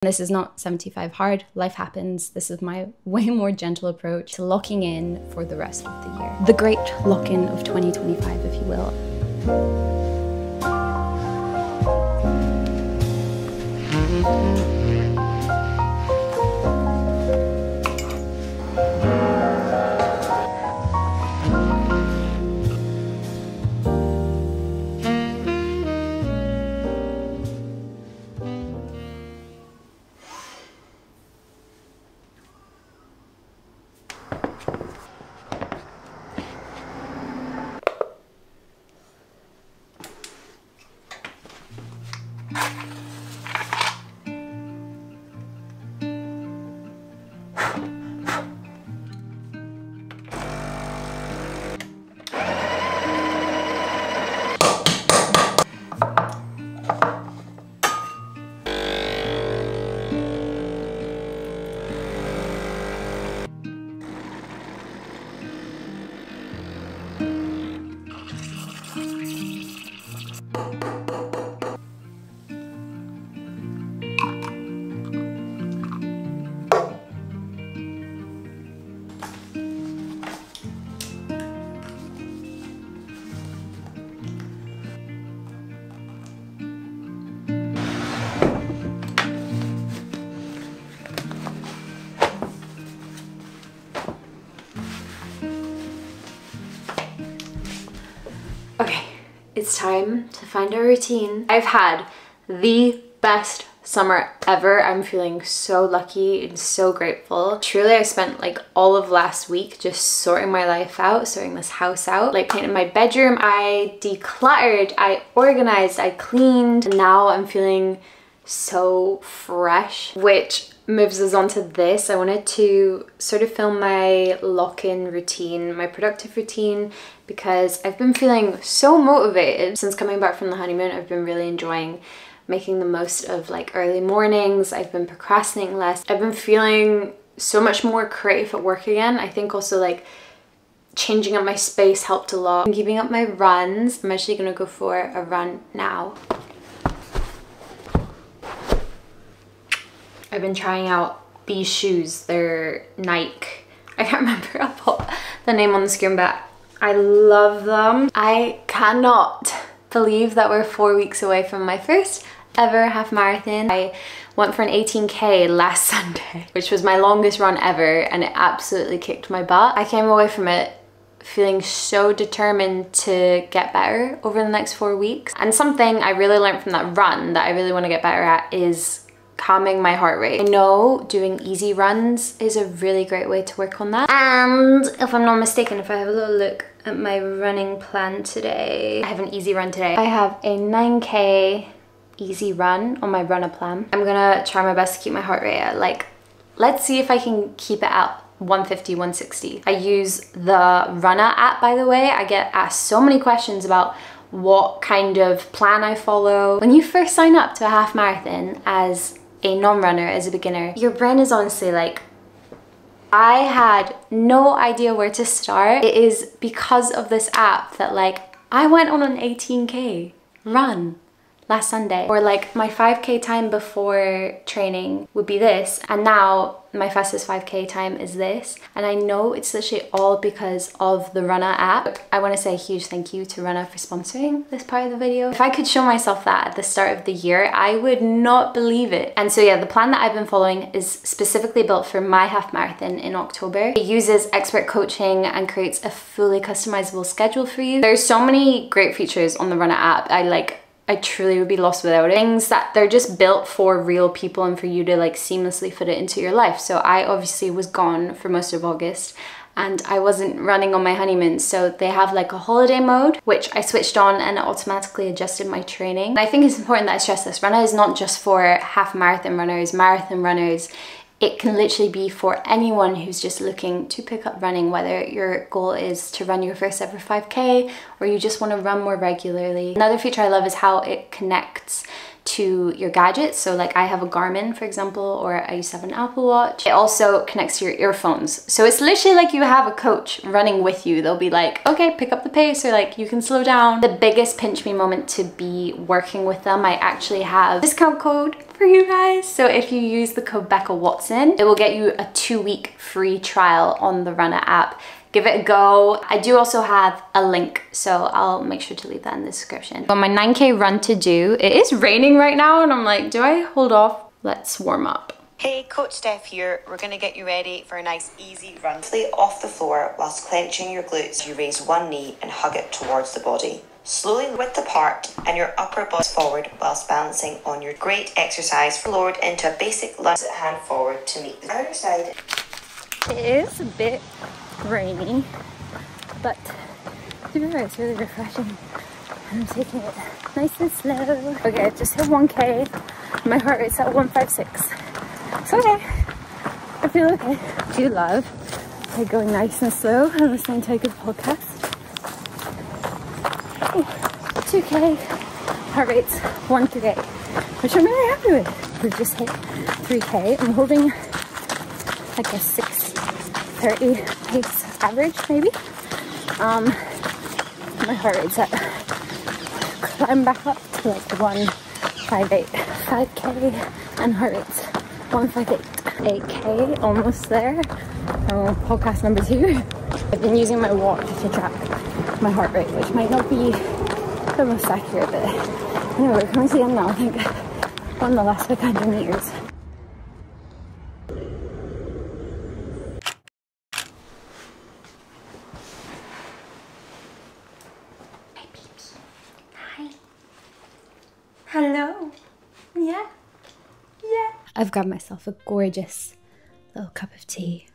This is not 75 hard, life happens. This is my way more gentle approach to locking in for the rest of the year. The great lock-in of 2025, if you will. Okay, it's time to find a routine. I've had the best summer ever. I'm feeling so lucky and so grateful. Truly, I spent like all of last week just sorting my life out, sorting this house out, like painted my bedroom. I decluttered, I organized, I cleaned, and now I'm feeling so fresh, which moves us on to this. I wanted to sort of film my lock-in routine, my productive routine, because I've been feeling so motivated since coming back from the honeymoon. I've been really enjoying making the most of like early mornings. I've been procrastinating less. I've been feeling so much more creative at work again. I think also like changing up my space helped a lot. I'm keeping up my runs. I'm actually gonna go for a run now. I've been trying out these shoes. They're Nike. I can't remember. I'll put the name on the screen, but I love them. I cannot believe that we're 4 weeks away from my first ever half marathon. I went for an 18K last Sunday, which was my longest run ever, and it absolutely kicked my butt. I came away from it feeling so determined to get better over the next 4 weeks. And something I really learned from that run that I really want to get better at is calming my heart rate. I know doing easy runs is a really great way to work on that. And if I'm not mistaken, if I have a little look at my running plan today, I have an easy run today. I have a 9K easy run on my runner plan. I'm gonna try my best to keep my heart rate at like, let's see if I can keep it at 150, 160. I use the Runner app, by the way. I get asked so many questions about what kind of plan I follow. When you first sign up to a half marathon as a non-runner, as a beginner, your brain is honestly like, I had no idea where to start. It is because of this app that like I went on an 18K run last Sunday, or like my 5K time before training would be this, and now my fastest 5K time is this. And I know it's literally all because of the Runner app. I want to say a huge thank you to Runner for sponsoring this part of the video. If I could show myself that at the start of the year, I would not believe it. And so yeah, the plan that I've been following is specifically built for my half marathon in October. It uses expert coaching and creates a fully customizable schedule for you. There's so many great features on the Runner app. I truly would be lost without it. Things that they're just built for real people and for you to like seamlessly fit it into your life. So I obviously was gone for most of August and I wasn't running on my honeymoon. So they have like a holiday mode, which I switched on and it automatically adjusted my training. And I think it's important that I stress this. Runner is not just for half marathon runners, marathon runners. It can literally be for anyone who's just looking to pick up running, whether your goal is to run your first ever 5K or you just want to run more regularly. Another feature I love is how it connects to your gadgets. So like I have a Garmin, for example, or I used to have an Apple Watch. It also connects to your earphones. So it's literally like you have a coach running with you. They'll be like, okay, pick up the pace, or like you can slow down. The biggest pinch me moment to be working with them, I actually have a discount code for you guys. So if you use the code beccawatson, it will get you a 2-week free trial on the Runner app. Give it a go. I do also have a link, so I'll make sure to leave that in the description. Got my 9K run to do. It is raining right now and I'm like, do I hold off? Let's warm up. Hey, Coach Steph here. We're going to get you ready for a nice easy run. Lay off the floor whilst clenching your glutes. You raise one knee and hug it towards the body. Slowly width apart and your upper body forward whilst balancing on your great exercise. Lowered into a basic lunge, hand forward to meet the other side. It is a bit rainy, but to be fair, it's really refreshing. I'm taking it nice and slow. Okay, I just hit 1K. My heart rate's at 156. It's okay. I feel okay. Do you love like going nice and slow and listening to a good podcast? Ooh, 2K. Heart rate's 138, which I'm really happy with. We just hit 3K. I'm holding like a 6:30 pace average, maybe. My heart rate's at climb back up to like 158. 5K and heart rate's 158. 8K, almost there. Podcast number 2. I've been using my watch to track my heart rate, which might not be the most accurate, but anyway, we're coming to the end now. I think on the last 500 meters. Hello. Yeah. Yeah. I've grabbed myself a gorgeous little cup of tea.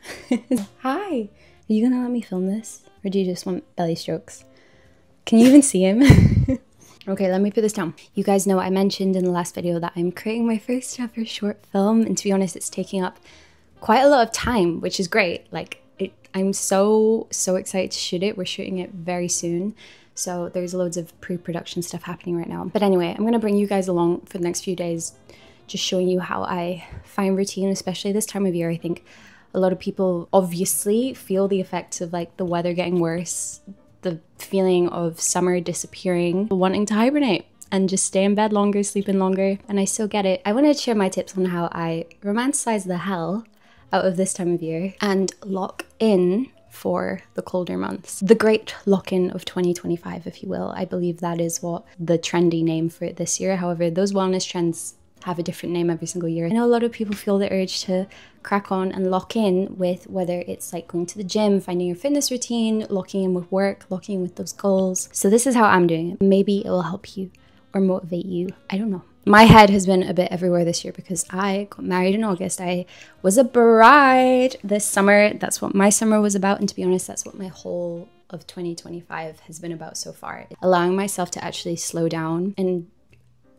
Hi. Are you gonna let me film this? Or do you just want belly strokes? Can you even see him? Okay, let me put this down. You guys know I mentioned in the last video that I'm creating my first ever short film, and to be honest, it's taking up quite a lot of time, which is great. Like, I'm so excited to shoot it. We're shooting it very soon. So there's loads of pre-production stuff happening right now. But anyway, I'm gonna bring you guys along for the next few days, just showing you how I find routine, especially this time of year. I think a lot of people obviously feel the effects of like the weather getting worse, the feeling of summer disappearing, wanting to hibernate and just stay in bed longer, sleep in longer, and I still get it. I wanted to share my tips on how I romanticize the hell out of this time of year and lock in for the colder months. The great lock-in of 2025, if you will. I believe that is what the trendy name for it this year. However, those wellness trends have a different name every single year. I know a lot of people feel the urge to crack on and lock in with whether it's like going to the gym, finding your fitness routine, locking in with work, locking in with those goals. So this is how I'm doing it. Maybe it will help you or motivate you. I don't know. My head has been a bit everywhere this year because I got married in August. I was a bride this summer. That's what my summer was about. And to be honest, that's what my whole of 2025 has been about so far. Allowing myself to actually slow down in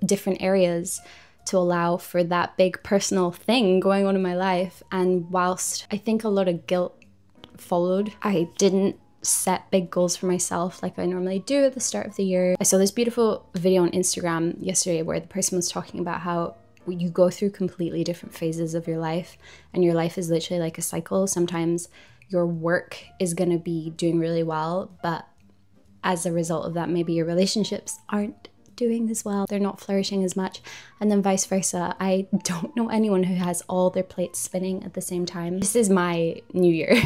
different areas to allow for that big personal thing going on in my life. And whilst I think a lot of guilt followed, I didn't set big goals for myself like I normally do at the start of the year. I saw this beautiful video on Instagram yesterday where the person was talking about how you go through completely different phases of your life, and your life is literally like a cycle. Sometimes your work is going to be doing really well, but as a result of that, maybe your relationships aren't doing as well, they're not flourishing as much, and then vice versa. I don't know anyone who has all their plates spinning at the same time. This is my new year.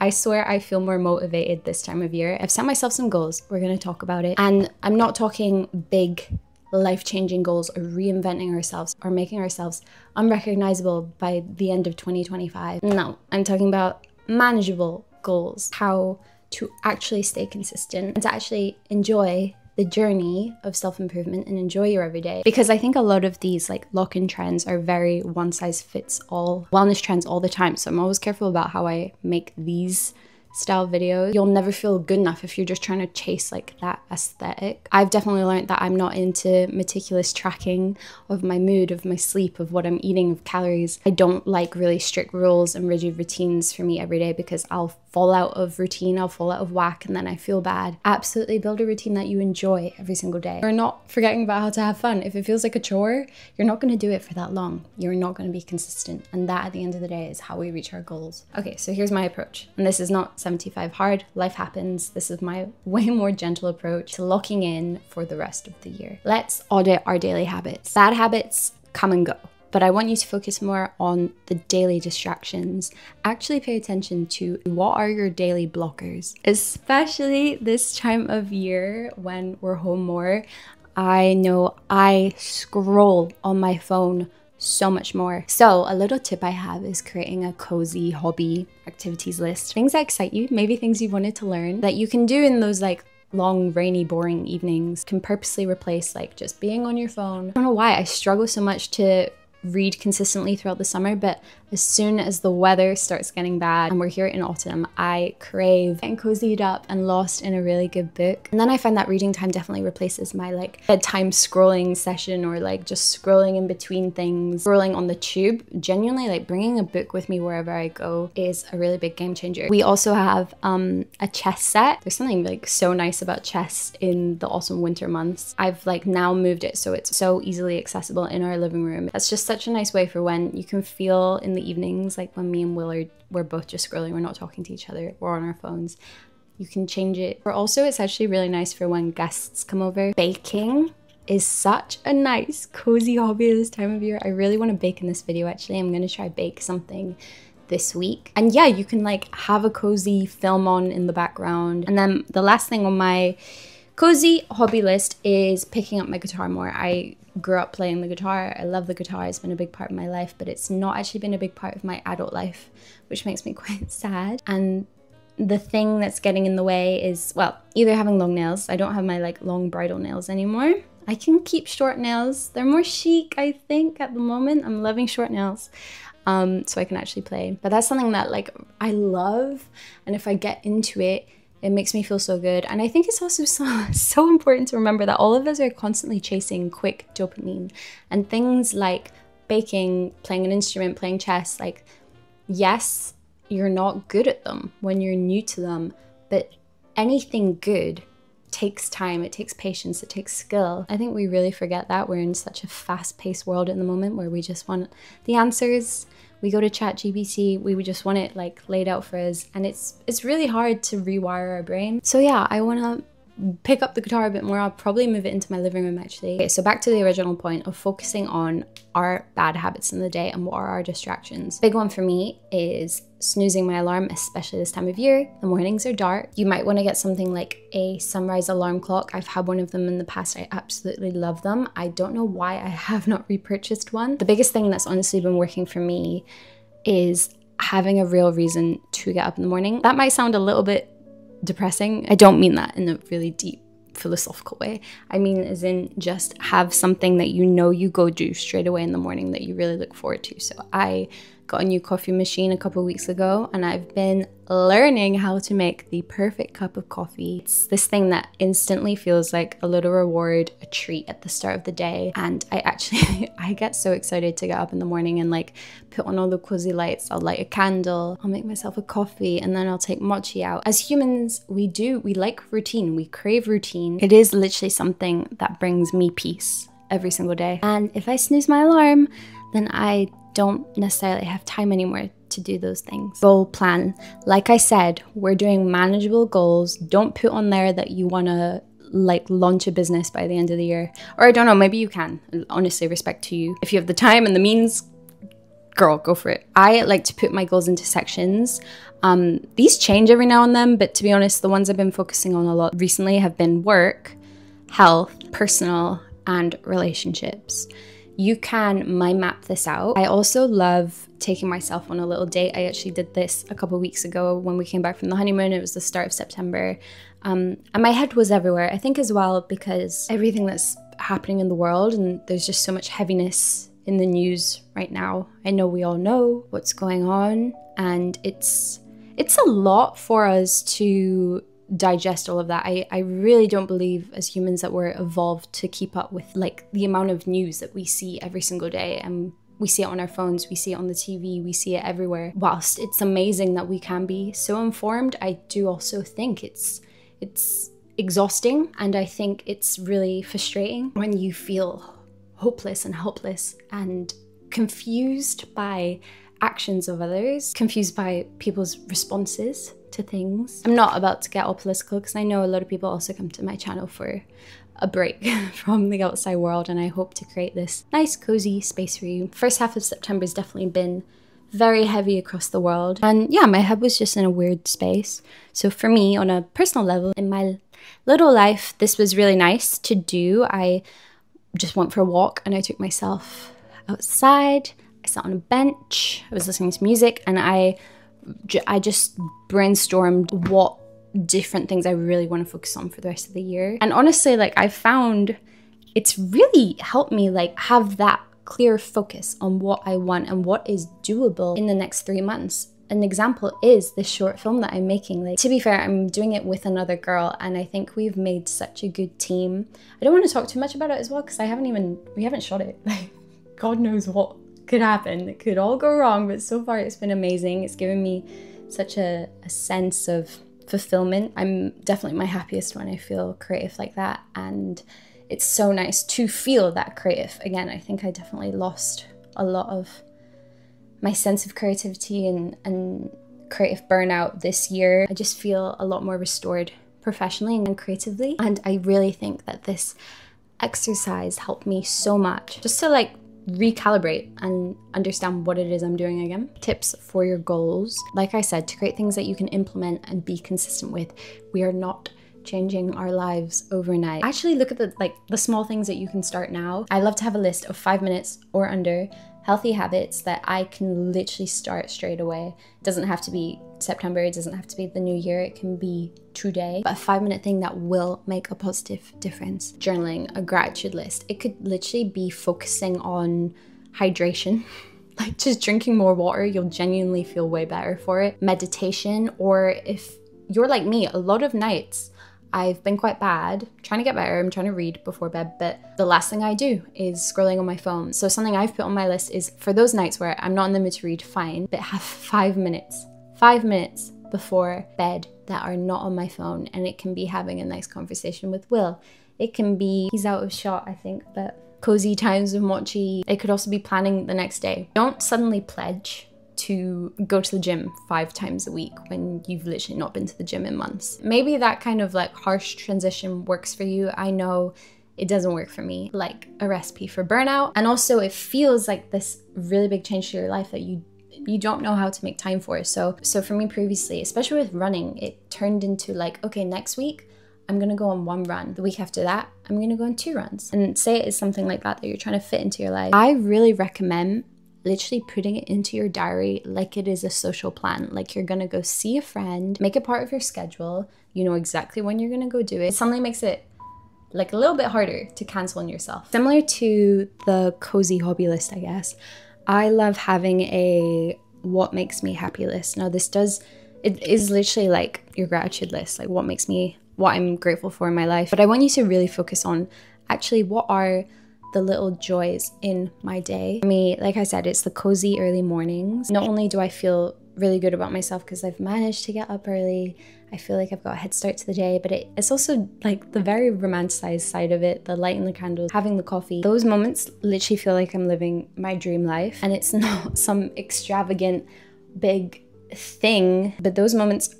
I swear I feel more motivated this time of year. I've set myself some goals. We're gonna talk about it, and I'm not talking big life-changing goals or reinventing ourselves or making ourselves unrecognizable by the end of 2025. No, I'm talking about manageable goals, how to actually stay consistent and to actually enjoy the journey of self-improvement and enjoy your everyday. Because I think a lot of these like lock-in trends are very one-size-fits-all wellness trends all the time. So I'm always careful about how I make these style videos. You'll never feel good enough if you're just trying to chase like that aesthetic. I've definitely learned that I'm not into meticulous tracking of my mood, of my sleep, of what I'm eating, of calories. I don't like really strict rules and rigid routines for me every day because I'll fall out of routine, I'll fall out of whack, and then I feel bad. Absolutely build a routine that you enjoy every single day. You're not forgetting about how to have fun. If it feels like a chore, you're not going to do it for that long. You're not going to be consistent. And that at the end of the day is how we reach our goals. Okay, so here's my approach. And this is not 75 hard. Life happens. This is my way more gentle approach to locking in for the rest of the year. Let's audit our daily habits. Bad habits come and go. But I want you to focus more on the daily distractions. Actually pay attention to what are your daily blockers, especially this time of year when we're home more. I know I scroll on my phone so much more. So a little tip I have is creating a cozy hobby activities list. Things that excite you, maybe things you wanted to learn that you can do in those like long, rainy, boring evenings, can purposely replace like just being on your phone. I don't know why I struggle so much to read consistently throughout the summer, but as soon as the weather starts getting bad and we're here in autumn, I crave getting cozied up and lost in a really good book. And then I find that reading time definitely replaces my like bedtime scrolling session or like just scrolling in between things, scrolling on the tube. Genuinely, like bringing a book with me wherever I go is a really big game changer. We also have a chess set. There's something like so nice about chess in the autumn winter months. I've like now moved it so it's so easily accessible in our living room. That's just such a nice way for when you can feel in the evenings, like when me and Will we're both just scrolling, we're not talking to each other, we're on our phones. You can change it. Or also it's actually really nice for when guests come over. Baking is such a nice cozy hobby this time of year. I really want to bake in this video actually. I'm going to try bake something this week. And yeah, you can like have a cozy film on in the background. And then the last thing on my cozy hobby list is picking up my guitar more. I grew up playing the guitar. I love the guitar. It's been a big part of my life, but it's not actually been a big part of my adult life, which makes me quite sad. And the thing that's getting in the way is, well, either having long nails. I don't have my like long bridal nails anymore. I can keep short nails. They're more chic, I think, at the moment. I'm loving short nails. So I can actually play. But that's something that like I love. And if I get into it, it makes me feel so good. And I think it's also so important to remember that all of us are constantly chasing quick dopamine. And things like baking, playing an instrument, playing chess, like, yes, you're not good at them when you're new to them, but anything good takes time, it takes patience, it takes skill. I think we really forget that. We're in such a fast-paced world at the moment where we just want the answers. We go to ChatGPT, we would just want it like laid out for us, and it's really hard to rewire our brain. So yeah, I want to pick up the guitar a bit more. I'll probably move it into my living room actually. Okay, so back to the original point of focusing on our bad habits in the day and what are our distractions. Big one for me is snoozing my alarm, especially this time of year. The mornings are dark. You might want to get something like a sunrise alarm clock. I've had one of them in the past. I absolutely love them. I don't know why I have not repurchased one. The biggest thing that's honestly been working for me is having a real reason to get up in the morning. That might sound a little bit depressing. I don't mean that in a really deep philosophical way. I mean as in just have something that you know you go do straight away in the morning that you really look forward to. So I got a new coffee machine a couple of weeks ago and I've been learning how to make the perfect cup of coffee. It's this thing that instantly feels like a little reward, a treat at the start of the day. And I get so excited to get up in the morning and like put on all the cozy lights. I'll light a candle, I'll make myself a coffee, and then I'll take mochi out. As humans, we like routine, we crave routine. It is literally something that brings me peace every single day. And if I snooze my alarm, then I don't necessarily have time anymore to do those things. Goal plan. Like I said, we're doing manageable goals. Don't put on there that you want to like launch a business by the end of the year. Or I don't know, maybe you can. Honestly, respect to you. If you have the time and the means, girl, go for it. I like to put my goals into sections. These change every now and then, but to be honest, the ones I've been focusing on a lot recently have been work, health, personal, and relationships. You can mind map this out. I also love taking myself on a little date. I actually did this a couple of weeks ago when we came back from the honeymoon. It was the start of September. And my head was everywhere. I think as well because everything that's happening in the world and there's just so much heaviness in the news right now. I know we all know what's going on and it's a lot for us to digest all of that. I really don't believe as humans that we're evolved to keep up with like the amount of news that we see every single day, and We see it on our phones, we see it on the TV, we see it everywhere. Whilst it's amazing that we can be so informed, I do also think it's exhausting, and I think it's really frustrating when you feel hopeless and helpless and confused by actions of others, confused by people's responses to things. I'm not about to get all political because I know a lot of people also come to my channel for a break from the outside world, and I hope to create this nice cozy space for you. First half of September has definitely been very heavy across the world, and yeah, my head was just in a weird space. So for me, on a personal level, in my little life, this was really nice to do. I just went for a walk and I took myself outside. I sat on a bench, I was listening to music, and I just brainstormed what different things I really want to focus on for the rest of the year. And honestly, like, I found it's really helped me like have that clear focus on what I want and what is doable in the next 3 months. An example is this short film that I'm making. Like, to be fair, I'm doing it with another girl, and I think we've made such a good team. I don't want to talk too much about it as well because we haven't shot it. Like, God knows what could happen. It could all go wrong, but so far it's been amazing. It's given me such a sense of fulfillment. I'm definitely my happiest when I feel creative like that, and it's so nice to feel that creative again. I think I definitely lost a lot of my sense of creativity and creative burnout this year. I just feel a lot more restored professionally and creatively, and I really think that this exercise helped me so much just to like recalibrate and understand what it is I'm doing again. Tips for your goals. Like I said, to create things that you can implement and be consistent with. We are not changing our lives overnight. Actually, look at the small things that you can start now. I love to have a list of 5 minutes or under healthy habits that I can literally start straight away. It doesn't have to be September, it doesn't have to be the new year, it can be today, but a 5-minute thing that will make a positive difference. Journaling, a gratitude list. It could literally be focusing on hydration, like just drinking more water. You'll genuinely feel way better for it. Meditation, or if you're like me, a lot of nights I've been quite bad, trying to get better. I'm trying to read before bed, but the last thing I do is scrolling on my phone. So something I've put on my list is for those nights where I'm not in the mood to read, fine, but have 5 minutes before bed that are not on my phone. And it can be having a nice conversation with Will. It can be, he's out of shot, I think, but cozy times with Mochi. It could also be planning the next day. Don't suddenly pledge to go to the gym 5 times a week when you've literally not been to the gym in months. Maybe that kind of like harsh transition works for you. I know it doesn't work for me. Like a recipe for burnout. And also it feels like this really big change to your life that you don't know how to make time for. So for me previously, especially with running, it turned into like, okay, next week I'm gonna go on 1 run. The week after that, I'm gonna go on 2 runs. And say it is something like that you're trying to fit into your life. I really recommend literally putting it into your diary like it is a social plan. Like you're gonna go see a friend, make it part of your schedule. You know exactly when you're gonna go do it. It suddenly makes it like a little bit harder to cancel on yourself. Similar to the cozy hobby list, I guess, I love having a what makes me happy list. Now it is literally like your gratitude list, like what I'm grateful for in my life. But I want you to really focus on actually what are the little joys in my day. For me, like I said, it's the cozy early mornings. Not only do I feel really good about myself because I've managed to get up early, I feel like I've got a head start to the day, but it's also like the very romanticized side of it, the lighting the candles, having the coffee. Those moments literally feel like I'm living my dream life, and it's not some extravagant big thing, but those moments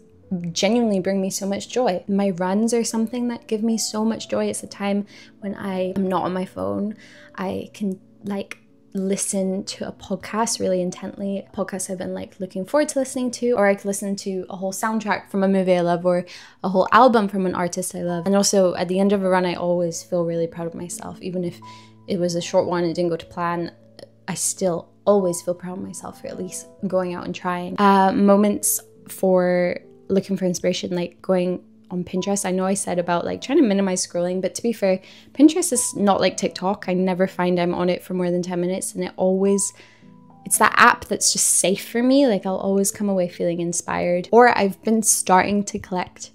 genuinely bring me so much joy. My runs are something that give me so much joy. It's a time when I am not on my phone. I can like listen to a podcast really intently. Podcasts I've been like looking forward to listening to, or I could listen to a whole soundtrack from a movie I love, or a whole album from an artist I love. And also at the end of a run, I always feel really proud of myself. Even if it was a short one, it didn't go to plan, I still always feel proud of myself for at least going out and trying. Moments for looking for inspiration, like going on Pinterest. I know I said about like trying to minimize scrolling, but to be fair, Pinterest is not like TikTok. I never find I'm on it for more than 10 minutes, and it's that app that's just safe for me. Like I'll always come away feeling inspired. Or I've been starting to collect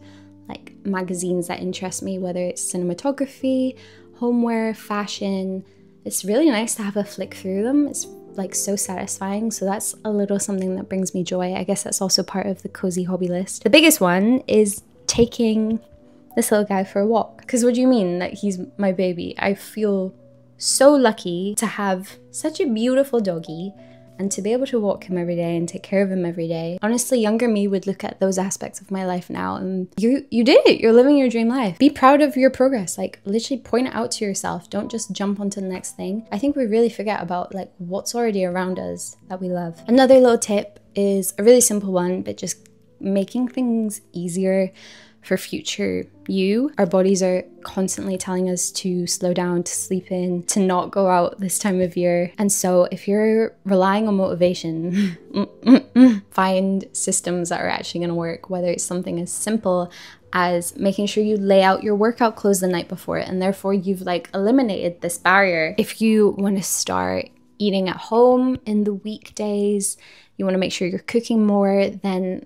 like magazines that interest me, whether it's cinematography, homeware, fashion. It's really nice to have a flick through them. It's like so satisfying. So that's a little something that brings me joy. I guess that's also part of the cozy hobby list. The biggest one is taking this little guy for a walk. Because what do you mean that he's my baby? I feel so lucky to have such a beautiful doggy and to be able to walk him every day and take care of him every day. Honestly, younger me would look at those aspects of my life now and you did it. You're living your dream life. Be proud of your progress. Like literally point it out to yourself. Don't just jump onto the next thing. I think we really forget about like what's already around us that we love. Another little tip is a really simple one, but just making things easier for future you. Our bodies are constantly telling us to slow down, to sleep in, to not go out this time of year. And so if you're relying on motivation, find systems that are actually gonna work, whether it's something as simple as making sure you lay out your workout clothes the night before, and therefore you've like eliminated this barrier. If you wanna start eating at home in the weekdays, you wanna make sure you're cooking more, then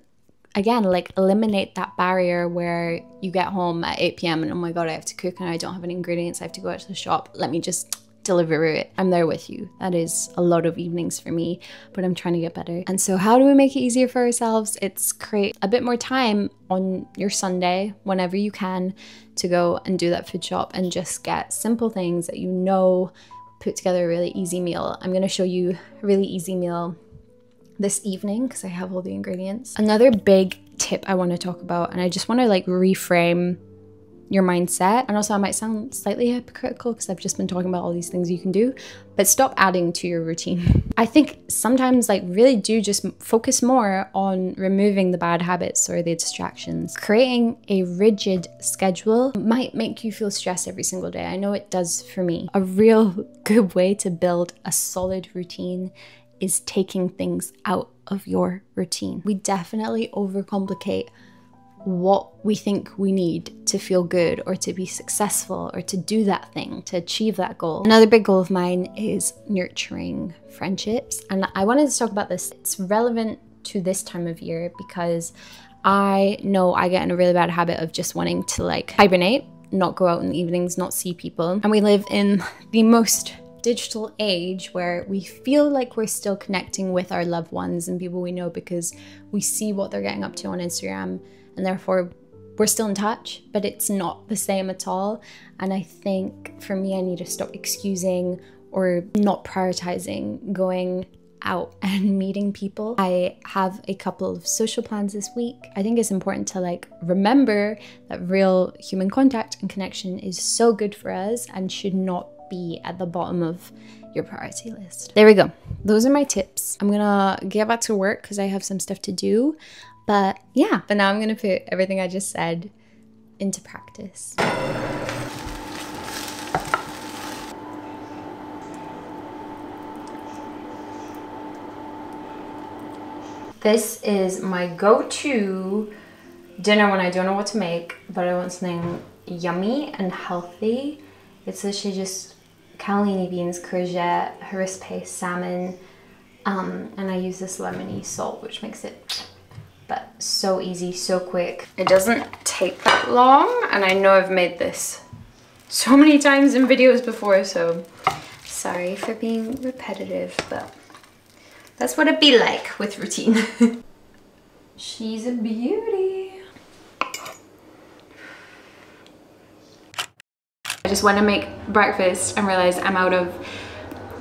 again, like eliminate that barrier where you get home at 8 p.m. and oh my God, I have to cook and I don't have any ingredients. I have to go out to the shop. Let me just deliver it. I'm there with you. That is a lot of evenings for me, but I'm trying to get better. And so how do we make it easier for ourselves? It's create a bit more time on your Sunday, whenever you can, to go and do that food shop and just get simple things that you know, put together a really easy meal. I'm gonna show you a really easy meal this evening because I have all the ingredients. Another big tip I want to talk about, and I just want to like reframe your mindset, and also I might sound slightly hypocritical because I've just been talking about all these things you can do, but stop adding to your routine. I think sometimes like really do just focus more on removing the bad habits or the distractions. Creating a rigid schedule might make you feel stressed every single day. I know it does for me. A real good way to build a solid routine is taking things out of your routine. We definitely overcomplicate what we think we need to feel good or to be successful or to do that thing, to achieve that goal. Another big goal of mine is nurturing friendships. And I wanted to talk about this. It's relevant to this time of year because I know I get in a really bad habit of just wanting to like hibernate, not go out in the evenings, not see people. And we live in the most digital age where we feel like we're still connecting with our loved ones and people we know because we see what they're getting up to on Instagram, and therefore we're still in touch, but it's not the same at all. And I think for me, I need to stop excusing or not prioritizing going out and meeting people. I have a couple of social plans this week. I think it's important to like remember that real human contact and connection is so good for us and should not be at the bottom of your priority list. There we go. Those are my tips. I'm gonna get back to work because I have some stuff to do. But yeah, but now I'm gonna put everything I just said into practice. This is my go-to dinner when I don't know what to make, but I want something yummy and healthy. It's literally just cannellini beans, courgette, harissa paste, salmon, and I use this lemony salt, which makes it but so easy, so quick. It doesn't take that long, and I know I've made this so many times in videos before, so sorry for being repetitive, but that's what it be like with routine. She's a beauty. I just went to make breakfast and realized I'm out of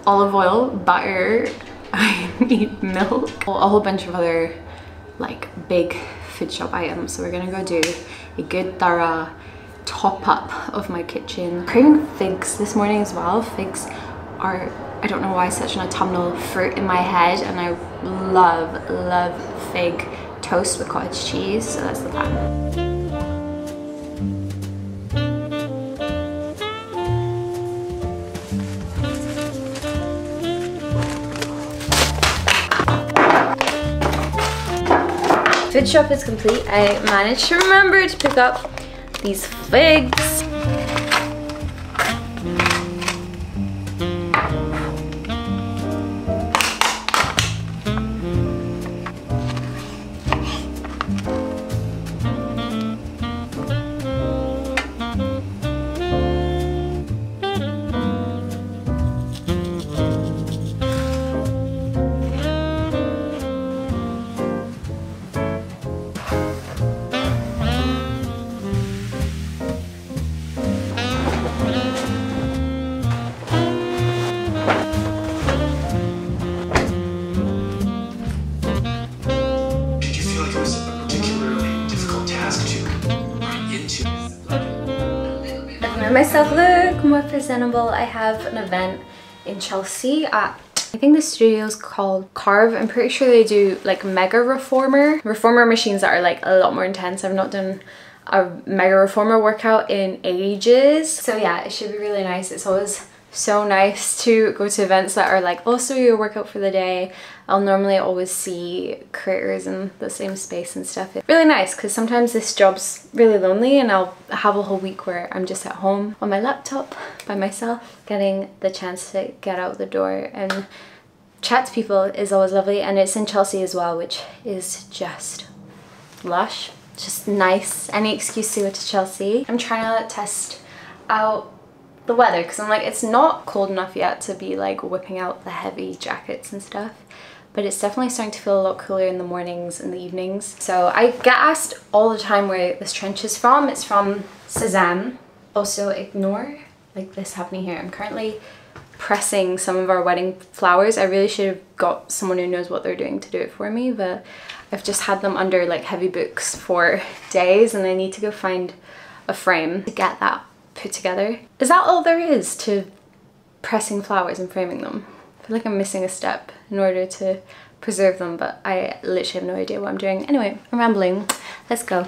olive oil, butter, I need milk, a whole bunch of other like big food shop items. So we're gonna go do a good thorough top up of my kitchen. Craving figs this morning as well. Figs are, I don't know why, such an autumnal fruit in my head, and I love fig toast with cottage cheese, so that's the plan. Food shop is complete. I managed to remember to pick up these figs. myself look more presentable. I have an event in Chelsea at, I think the studio's called Carve. I'm pretty sure they do like mega reformer machines that are like a lot more intense. I've not done a mega reformer workout in ages. So yeah, it should be really nice. It's always so nice to go to events that are like also your workout for the day. I'll normally always see creators in the same space and stuff. It's really nice because sometimes this job's really lonely and I'll have a whole week where I'm just at home on my laptop by myself. Getting the chance to get out the door and chat to people is always lovely, and it's in Chelsea as well, which is just lush, just nice. Any excuse to go to Chelsea. I'm trying to test out the weather because I'm like, it's not cold enough yet to be like whipping out the heavy jackets and stuff, but it's definitely starting to feel a lot cooler in the mornings and the evenings. So I get asked all the time where this trench is from. It's from Sezanne. Also ignore like this happening here. I'm currently pressing some of our wedding flowers. I really should have got someone who knows what they're doing to do it for me, but I've just had them under like heavy books for days and I need to go find a frame to get that put together. Is that all there is to pressing flowers and framing them? I feel like I'm missing a step in order to preserve them, but I literally have no idea what I'm doing. Anyway, I'm rambling. Let's go.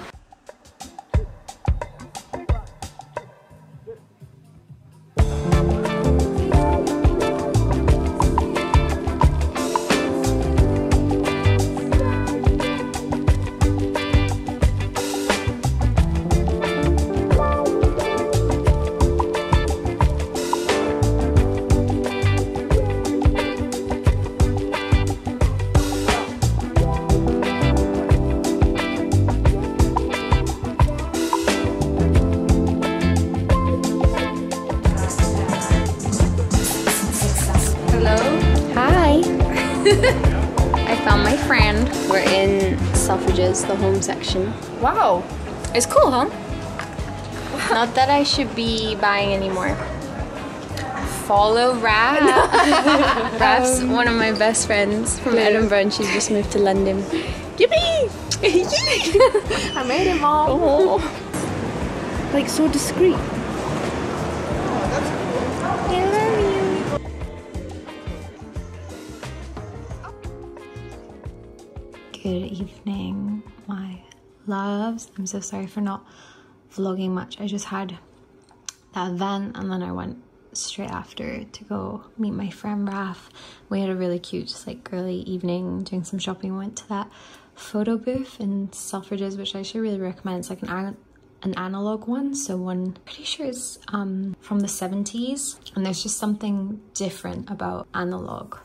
I found my friend. We're in Selfridges, the home section. Wow, it's cool, huh? Not that I should be buying anymore. Follow Raf. Raf's one of my best friends from Edinburgh and she's just moved to London. Yippee! I made it, Mom. Oh. Like so discreet. Good evening, my loves. I'm so sorry for not vlogging much. I just had that event and then I went straight after to go meet my friend Raf. We had a really cute, just like girly evening doing some shopping. We went to that photo booth in Selfridges, which I should really recommend. It's like an analog one, so one pretty sure is from the 70s, and there's just something different about analog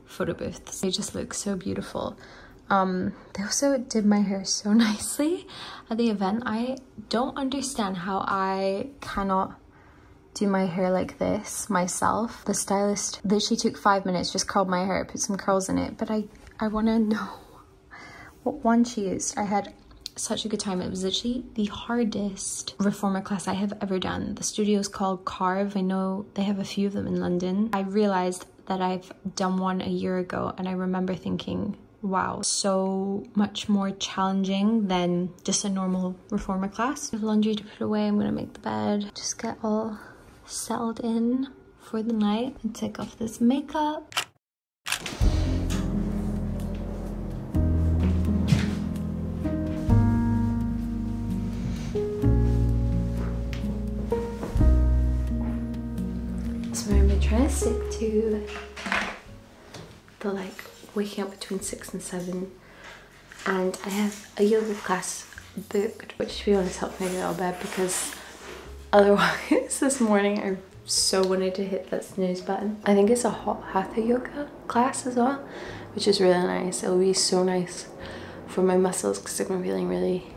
photo booths. They just look so beautiful. They also did my hair so nicely at the event. I don't understand how I cannot do my hair like this myself. The stylist literally took 5 minutes, just curled my hair, put some curls in it, but I want to know what one she used. I had such a good time. It was literally the hardest reformer class I have ever done. The studio's called Carve. I know they have a few of them in London. I realized that I've done one a year ago and I remember thinking, wow, so much more challenging than just a normal reformer class. I have laundry to put away. I'm gonna make the bed, just get all settled in for the night and take off this makeup. So I'm gonna try to stick to the like waking up between 6 and 7, and I have a yoga class booked, which to be honest helped me get out of bed because otherwise this morning I so wanted to hit that snooze button. I think it's a hot hatha yoga class as well, which is really nice. It'll be so nice for my muscles because I've been feeling really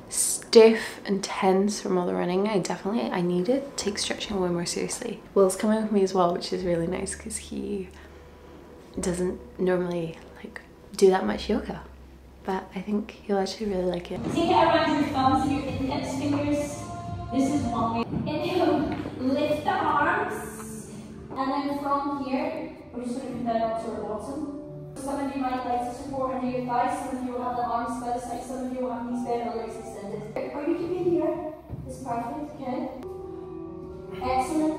stiff and tense from all the running. I need to take stretching way more seriously. Will's coming with me as well, which is really nice because he doesn't normally like do that much yoga, but I think he'll actually really like it. Take it around your thumbs and your index fingers. This is one way. Inhale, lift the arms, and then from here, we're just going to put that up to our bottom. Some of you might like to support under your thighs, some of you will have the arms by the side, some of you will have knees bent or legs extended. Or you can be here. It's perfect, okay? Excellent.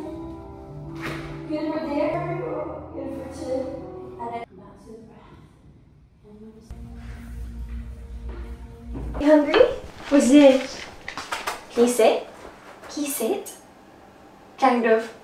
Good for there. Good for 2. And then back to the breath. You hungry? What's this? Can you sit? Can you sit? Kind of.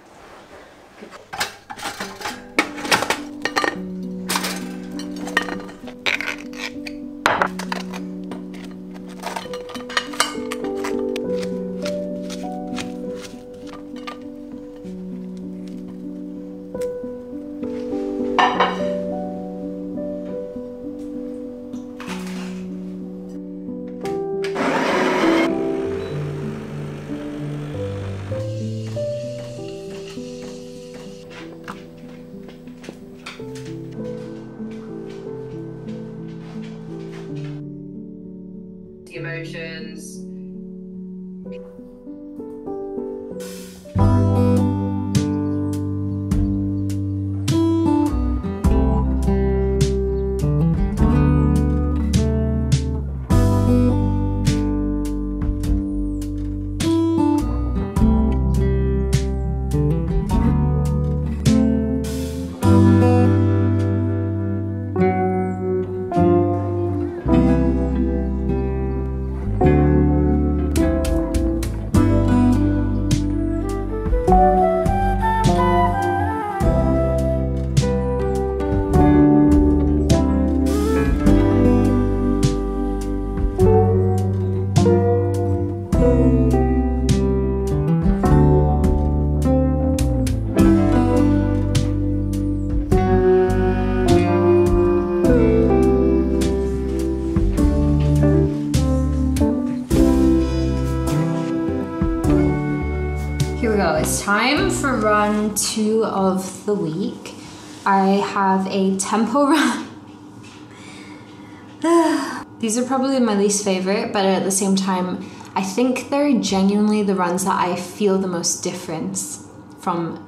Emotions. Here we go, it's time for run 2 of the week. I have a tempo run. These are probably my least favorite, but at the same time, I think they're genuinely the runs that I feel the most difference from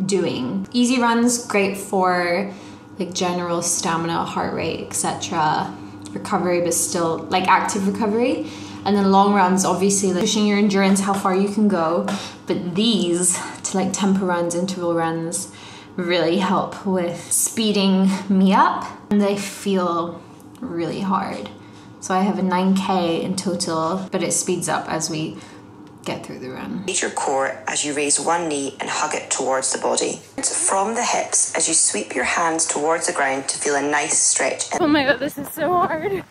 doing. Easy runs, great for like general stamina, heart rate, etc. Recovery, but still like active recovery. And then long runs, obviously like pushing your endurance, how far you can go. But these, to like tempo runs, interval runs, really help with speeding me up. And they feel really hard. So I have a 9K in total, but it speeds up as we get through the run. Engage your core as you raise one knee and hug it towards the body. From the hips as you sweep your hands towards the ground to feel a nice stretch. Oh my god, this is so hard.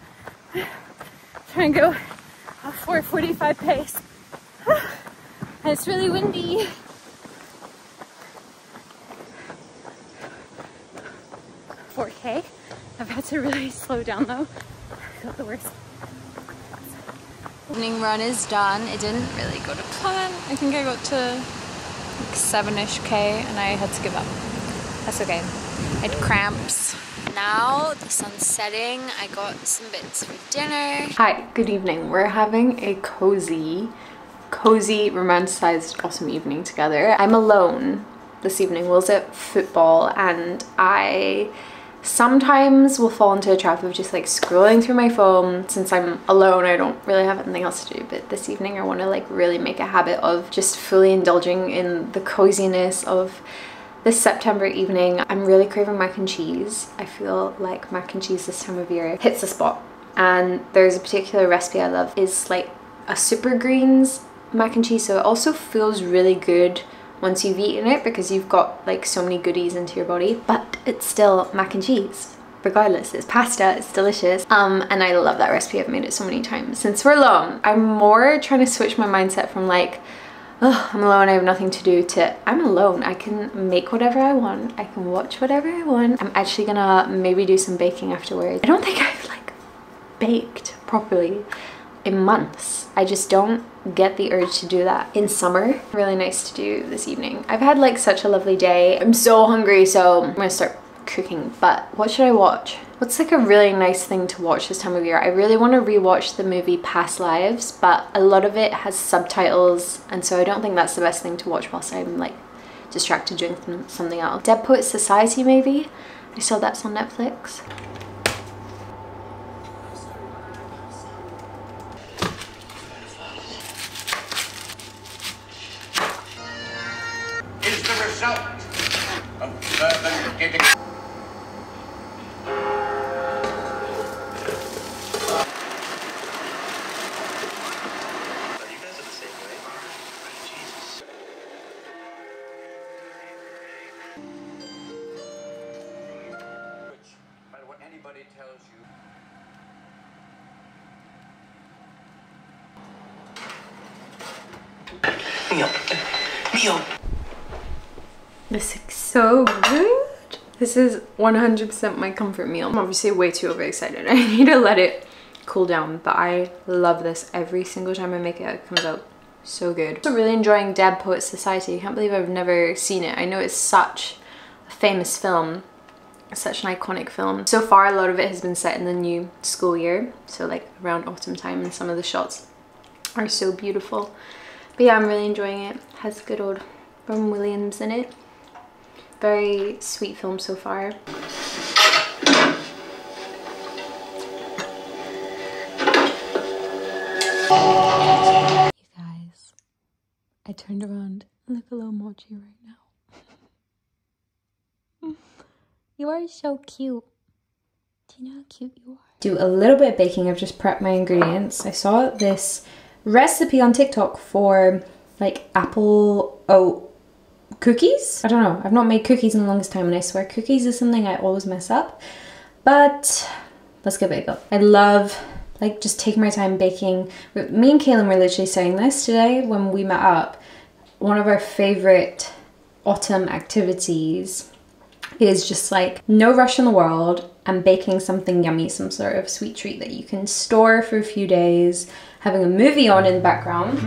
Try and go a 4:45 pace. And it's really windy. $4K. I've had to really slow down though. I felt the worst. Evening run is done. It didn't really go to plan. I think I got to like 7-ish K and I had to give up. That's okay. I had cramps. Now the sun's setting. I got some bits for dinner. Hi, good evening. We're having a cozy, romanticized, awesome evening together. I'm alone this evening. Will's at football and I sometimes will fall into a trap of just like scrolling through my phone. Since I'm alone, I don't really have anything else to do, but this evening I want to like really make a habit of just fully indulging in the coziness of this September evening. I'm really craving mac and cheese. I feel like mac and cheese this time of year hits the spot. And there's a particular recipe I love. It's like a super greens mac and cheese, so it also feels really good once you've eaten it because you've got like so many goodies into your body, but it's still mac and cheese regardless. It's pasta, it's delicious, and I love that recipe. I've made it so many times. Since we're alone, I'm more trying to switch my mindset from like, oh, I'm alone, I have nothing to do, to I'm alone, I can make whatever I want, I can watch whatever I want. I'm actually gonna maybe do some baking afterwards. I don't think I've like baked properly in months. I just don't get the urge to do that in summer. Really nice to do this evening. I've had like such a lovely day. I'm so hungry, so I'm gonna start cooking. But what should I watch? What's like a really nice thing to watch this time of year? I really want to rewatch the movie Past Lives, but a lot of it has subtitles, and so I don't think that's the best thing to watch whilst I'm like distracted doing something else. Dead Poets Society maybe? I saw that's on Netflix. anybody tells you. Meal. This looks so good. This is 100% my comfort meal. I'm obviously way too overexcited. I need to let it cool down, but I love this. Every single time I make it, it comes out so good. I'm really enjoying Dead Poets Society. I can't believe I've never seen it. I know it's such a famous film, such an iconic film. So far, a lot of it has been set in the new school year, so like around autumn time, and some of the shots are so beautiful. But yeah, I'm really enjoying it. Has good old Robin Williams in it. Very sweet film so far. You guys, I turned around and look a little mochi right now. You are so cute. Do you know how cute you are? Do a little bit of baking. I've just prepped my ingredients. I saw this recipe on TikTok for like apple oat cookies. I don't know, I've not made cookies in the longest time, and I swear cookies is something I always mess up, but let's give it a go. I love like just taking my time baking. Me and Kaylin were literally saying this today when we met up. One of our favorite autumn activities is just like no rush in the world and baking something yummy, some sort of sweet treat that you can store for a few days, having a movie on in the background.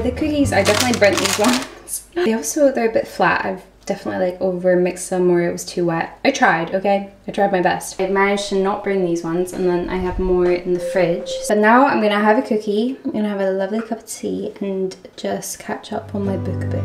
The cookies, I definitely burnt these ones. They're a bit flat. I've definitely like over mixed them or it was too wet. I tried, okay? I tried my best. I managed to not burn these ones, and then I have more in the fridge. But now I'm gonna have a cookie, I'm gonna have a lovely cup of tea and just catch up on my book a bit.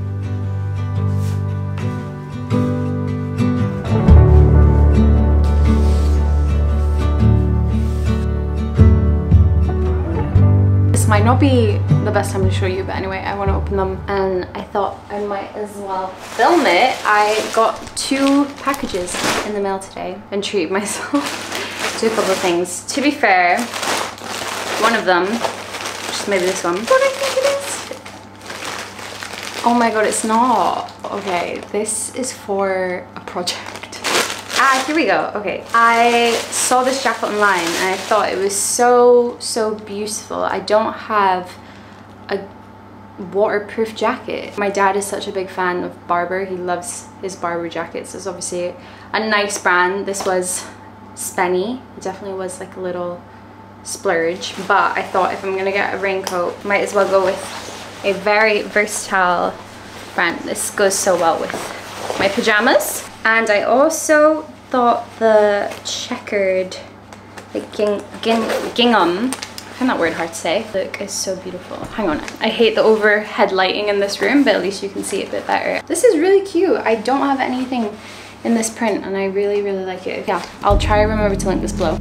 Might not be the best time to show you, but anyway, I want to open them and I thought I might as well film it. I got 2 packages in the mail today and treated myself to a couple of things. To be fair, one of them, which is maybe this one, what I think it is. Oh my god, it's not. Okay, this is for a project. Ah, here we go. Okay, I saw this jacket online and I thought it was so beautiful. I don't have a waterproof jacket. My dad is such a big fan of Barbour. He loves his Barbour jackets. It's obviously a nice brand. This was spenny. It definitely was like a little splurge, but I thought if I'm gonna get a raincoat, might as well go with a very versatile brand. This goes so well with my pajamas. And I also thought the checkered, like gingham, I find that word hard to say, look is so beautiful. Hang on, I hate the overhead lighting in this room, but at least you can see it a bit better. This is really cute. I don't have anything in this print and I really like it. Yeah, I'll try to remember to link this below.